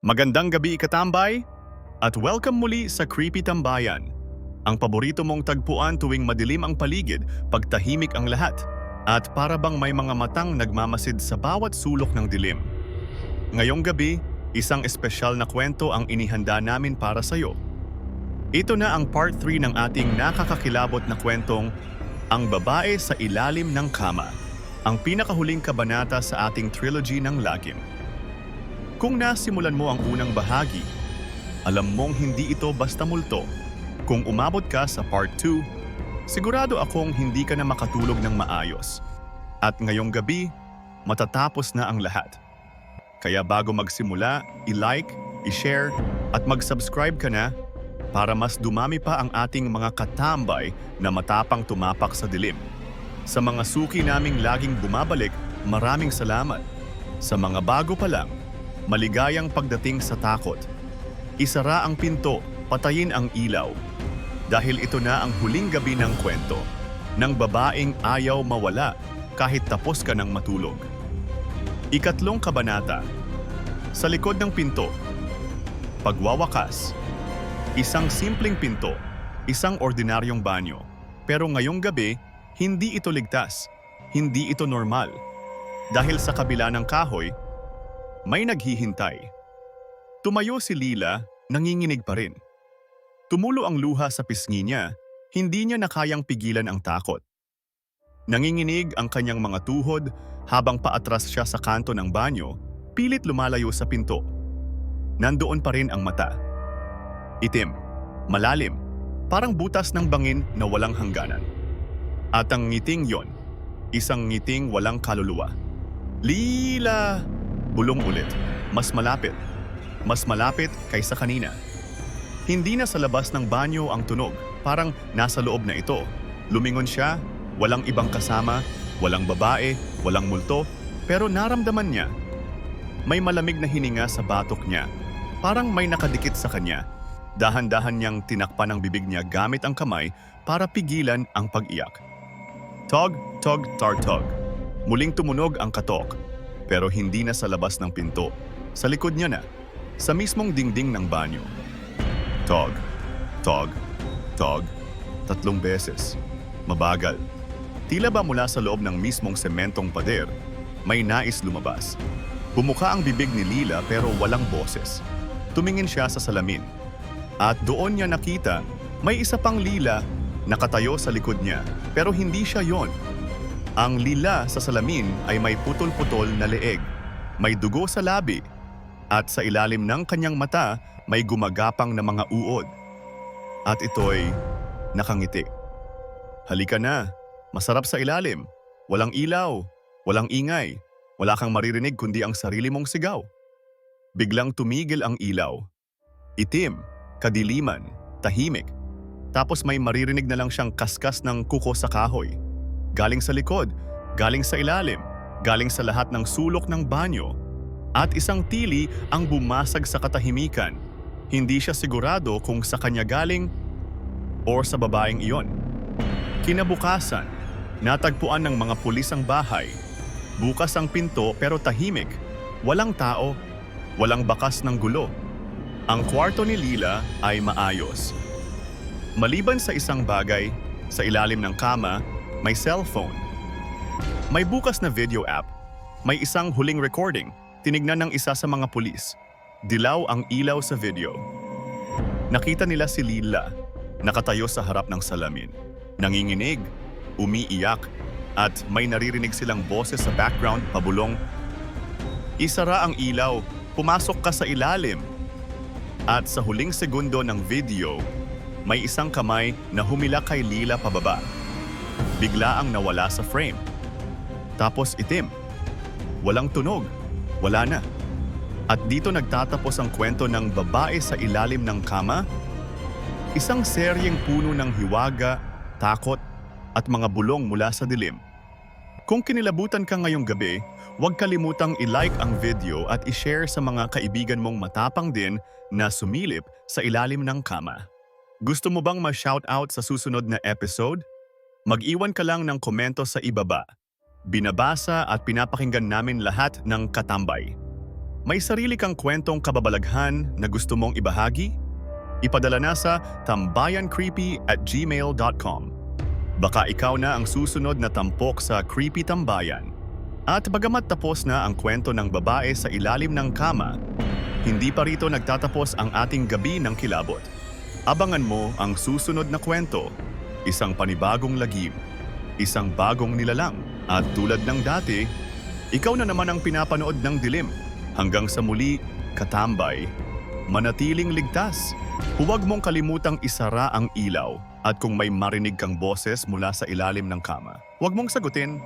Magandang gabi katambay at welcome muli sa Creepy Tambayan. Ang paborito mong tagpuan tuwing madilim ang paligid, pagtahimik ang lahat, at para bang may mga matang nagmamasid sa bawat sulok ng dilim. Ngayong gabi, isang espesyal na kwento ang inihanda namin para sa iyo. Ito na ang part 3 ng ating nakakakilabot na kwentong Ang Babae sa Ilalim ng Kama, ang pinakahuling kabanata sa ating trilogy ng Lagim. Kung nasimulan mo ang unang bahagi, alam mong hindi ito basta multo. Kung umabot ka sa part 2, sigurado akong hindi ka na makatulog ng maayos. At ngayong gabi, matatapos na ang lahat. Kaya bago magsimula, i-like, i-share, at mag-subscribe ka na para mas dumami pa ang ating mga katambay na matapang tumapak sa dilim. Sa mga suki naming laging bumabalik, maraming salamat. Sa mga bago pa lang, maligayang pagdating sa takot. Isara ang pinto, patayin ang ilaw. Dahil ito na ang huling gabi ng kwento, ng babaeng ayaw mawala kahit tapos ka ng matulog. Ikatlong kabanata. Sa likod ng pinto. Pagwawakas. Isang simpleng pinto, isang ordinaryong banyo. Pero ngayong gabi, hindi ito ligtas. Hindi ito normal. Dahil sa kabila ng kahoy, may naghihintay. Tumayo si Lila, nanginginig pa rin. Tumulo ang luha sa pisngi niya, hindi niya na kayang pigilan ang takot. Nanginginig ang kanyang mga tuhod habang paatras siya sa kanto ng banyo, pilit lumalayo sa pinto. Nandoon pa rin ang mata. Itim, malalim, parang butas ng bangin na walang hangganan. At ang ngiting yon, isang ngiting walang kaluluwa. Lila! Bulong ulit. Mas malapit kaysa kanina. Hindi na sa labas ng banyo ang tunog, parang nasa loob na ito. Lumingon siya, walang ibang kasama, walang babae, walang multo, pero naramdaman niya. May malamig na hininga sa batok niya, parang may nakadikit sa kanya. Dahan-dahan niyang tinakpan ang bibig niya gamit ang kamay para pigilan ang pag-iyak. Tog, tog, tar-tog. Muling tumunog ang katok. Pero hindi na sa labas ng pinto. Sa likod niya na, sa mismong dingding ng banyo. Tog, tog, tog, 3 beses. Mabagal. Tila ba mula sa loob ng mismong sementong pader, may nais lumabas. Bumuka ang bibig ni Lila pero walang boses. Tumingin siya sa salamin. At doon niya nakita, may isa pang Lila nakatayo sa likod niya, pero hindi siya yon. Ang Lila sa salamin ay may putol-putol na leeg, may dugo sa labi, at sa ilalim ng kanyang mata may gumagapang na mga uod. At ito'y nakangiti. Halika na, masarap sa ilalim, walang ilaw, walang ingay, wala kang maririnig kundi ang sarili mong sigaw. Biglang tumigil ang ilaw. Itim, kadiliman, tahimik. Tapos may maririnig na lang siyang kaskas ng kuko sa kahoy. Galing sa likod, galing sa ilalim, galing sa lahat ng sulok ng banyo. At isang tili ang bumasag sa katahimikan. Hindi siya sigurado kung sa kanya galing o sa babaeng iyon. Kinabukasan, natagpuan ng mga pulis ang bahay. Bukas ang pinto pero tahimik. Walang tao, walang bakas ng gulo. Ang kwarto ni Lila ay maayos. Maliban sa isang bagay, sa ilalim ng kama, may cellphone. May bukas na video app. May isang huling recording. Tinignan ng isa sa mga pulis. Dilaw ang ilaw sa video. Nakita nila si Lila, nakatayo sa harap ng salamin. Nanginginig, umiiyak, at may naririnig silang boses sa background pabulong. Isara ang ilaw, pumasok ka sa ilalim. At sa huling segundo ng video, may isang kamay na humila kay Lila pababa. Bigla ang nawala sa frame. Tapos itim. Walang tunog. Wala na. At dito nagtatapos ang kwento ng Babae sa Ilalim ng Kama. Isang seryeng puno ng hiwaga, takot, at mga bulong mula sa dilim. Kung kinilabutan ka ngayong gabi, huwag kalimutang i-like ang video at i-share sa mga kaibigan mong matapang din na sumilip sa ilalim ng kama. Gusto mo bang ma-shoutout sa susunod na episode? Mag-iwan ka lang ng komento sa ibaba. Binabasa at pinapakinggan namin lahat ng katambay. May sarili kang kwentong kababalaghan na gusto mong ibahagi? Ipadala na sa tambayancreepy@gmail.com. Baka ikaw na ang susunod na tampok sa Creepy Tambayan. At bagamat tapos na ang kwento ng babae sa ilalim ng kama, hindi pa rito nagtatapos ang ating gabi ng kilabot. Abangan mo ang susunod na kwento, isang panibagong lagim, isang bagong nilalang, at tulad ng dati, ikaw na naman ang pinapanood ng dilim. Hanggang sa muli, katambay, manatiling ligtas. Huwag mong kalimutang isara ang ilaw at kung may marinig kang boses mula sa ilalim ng kama, huwag mong sagutin,